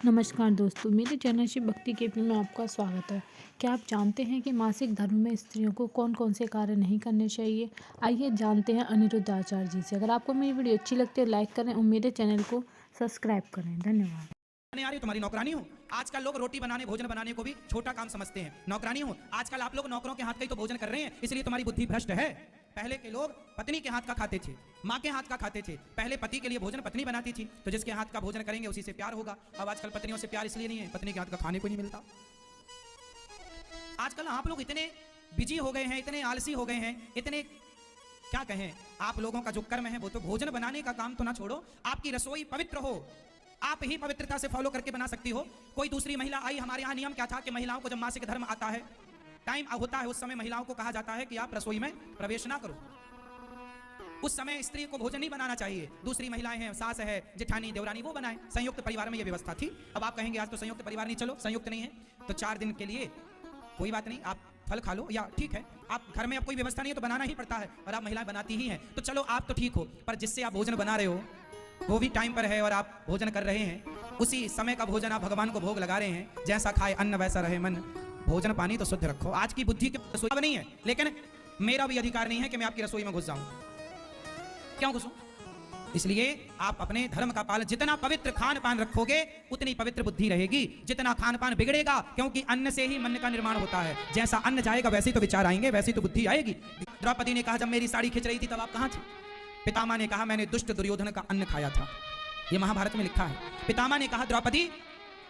नमस्कार दोस्तों, मेरे चैनल शिव भक्ति केपी में आपका स्वागत है। क्या आप जानते हैं कि मासिक धर्म में स्त्रियों को कौन कौन से कार्य नहीं करने चाहिए? आइए जानते हैं अनिरुद्ध आचार्य जी से। अगर आपको मेरी वीडियो अच्छी लगती है लाइक करें और मेरे चैनल को सब्सक्राइब करें। धन्यवाद। आ रही तुम्हारी नौकरानी हूँ। आजकल लोग रोटी बनाने भोजन बनाने को भी छोटा काम समझते हैं। नौकरानी हूँ। आजकल आप लोग नौकरों के हाथ का ही तो भोजन कर रहे हैं, इसलिए तुम्हारी बुद्धि भ्रष्ट है। पहले के लोग पत्नी के हाथ का खाते थे, माँ के हाथ का खाते थे। पहले पति के लिए भोजन पत्नी बनाती थी, तो जिसके हाथ का भोजन करेंगे उसी से प्यार होगा। अब आजकल पत्नियों से प्यार इसलिए नहीं है, पत्नी के हाथ का खाने को नहीं मिलता। आजकल आप लोग इतने बिजी हो गए हैं, इतने आलसी हो गए हैं, इतने क्या कहें, आप लोगों का जो कर्म है वो तो भोजन बनाने का काम तो ना छोड़ो, आपकी रसोई पवित्र हो, आप ही पवित्रता से फॉलो करके बना सकती हो। कोई दूसरी महिला आई, हमारे यहाँ नियम क्या था कि महिलाओं को जब मासिक धर्म आता है, टाइम होता है, उस समय महिलाओं को कहा जाता है कि आप रसोई में प्रवेश ना करो। उस समय स्त्री को भोजन नहीं बनाना चाहिए, दूसरी महिलाएं हैं, सास है, जेठानी, देवरानी, वो बनाए। संयुक्त परिवार में यह व्यवस्था थी। अब आप कहेंगे आज तो संयुक्त परिवार नहीं, चलो संयुक्त नहीं है तो 4 दिन के लिए कोई बात नहीं, आप फल खा लो, या ठीक है आप घर में अब कोई व्यवस्था नहीं है तो बनाना ही पड़ता है, और आप महिलाएं बनाती ही हैं, तो चलो आप तो ठीक हो, पर जिससे आप भोजन बना रहे हो वो भी टाइम पर है और आप भोजन कर रहे हैं, उसी समय का भोजन आप भगवान को भोग लगा रहे हैं। जैसा खाए अन्न वैसा रहे मन, भोजन पानी तो शुद्ध रखो। आज की बुद्धि की रसोई नहीं है, लेकिन मेरा भी अधिकार नहीं है कि मैं आपकी रसोई में घुस जाऊं। क्यों घुसूं? इसलिए आप अपने धर्म का पालन, जितना पवित्र खान पान रखोगे उतनी पवित्र बुद्धि रहेगी। जितना खान पान बिगड़ेगा, क्योंकि अन्न से ही मन का निर्माण होता है, जैसा अन्न जाएगा वैसे तो विचार आएंगे, वैसी तो बुद्धि आएगी। द्रौपदी ने कहा जब मेरी साड़ी खिंच रही थी तब आप कहां थे? पितामह ने कहा मैंने दुष्ट दुर्योधन का अन्न खाया था, यह महाभारत में लिखा है। पितामह ने कहा द्रौपदी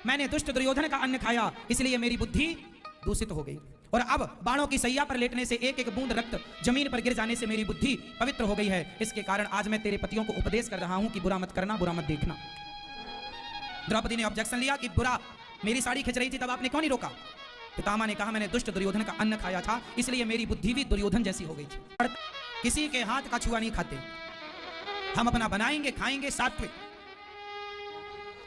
मैंने दुष्ट दुर्योधन का अन्न खाया, इसलिए मेरी बुद्धि दूषित हो गई, और अब बाणों की सैया पर लेटने से एक एक बूंद रक्त जमीन पर गिर जाने से मेरी बुद्धि पवित्र हो गई है। इसके कारण आज मैं तेरे पतियों को उपदेश कर रहा हूं कि बुरा मत करना, बुरा मत देखना। द्रौपदी ने ऑब्जेक्शन लिया कि बुरा, मेरी साड़ी खिंच रही थी तब आपने क्यों नहीं रोका? पितामह ने कहा मैंने दुष्ट दुर्योधन का अन्न खाया था, इसलिए मेरी बुद्धि भी दुर्योधन जैसी हो गई थी। किसी के हाथ का छुआ नहीं खाते, हम अपना बनाएंगे खाएंगे सात्विक,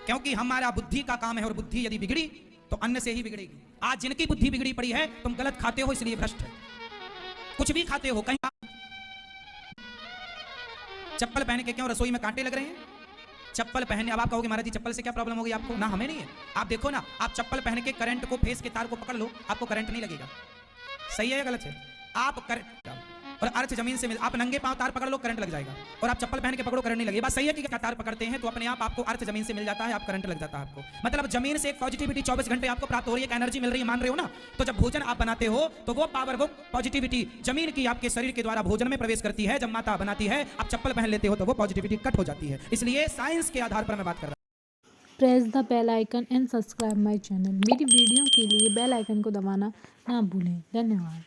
क्योंकि हमारा बुद्धि का काम है, और बुद्धि यदि बिगड़ी तो अन्न से ही बिगड़ेगी। आज जिनकी बुद्धि बिगड़ी पड़ी है, तुम गलत खाते हो इसलिए भ्रष्ट है, कुछ भी खाते हो। कहीं चप्पल पहन के क्यों रसोई में कांटे लग रहे हैं? चप्पल पहने, अब आप कहोगे महाराज जी चप्पल से क्या प्रॉब्लम होगी आपको? ना, हमें नहीं है। आप देखो ना, आप चप्पल पहन के करंट को, फेस के तार को पकड़ लो, आपको करंट नहीं लगेगा। सही है या गलत है? आप और अर्थ जमीन से मिल, आप नंगे पांव तार पकड़ लो करंट लग जाएगा, और आप चप्पल पहन के पकड़ो करंट नहीं लगेगा। बात सही है कि क्या तार पकड़ते हैं तो अपने आप आपको अर्थ जमीन से मिल जाता है, आप करंट लग जाता है आपको। मतलब जमीन से एक पॉजिटिविटी 24 घंटे आपको प्राप्त हो रही है, एक एनर्जी मिल रही है, मान रहे हो ना? तो जब भोजन आप बनाते हो तो वो पावर, वो पॉजिटिविटी जमीन की आपके शरीर के द्वारा भोजन में प्रवेश करती है। जब माता बनाती है, आप चप्पल पहन लेते हो तो वो पॉजिटिविटी कट हो जाती है। इसलिए साइंस के आधार पर मैं बात कर रहा हूं। Press the bell icon and subscribe my channel. मेरी वीडियो के लिए बेल आइकन को दबाना ना भूलें। धन्यवाद।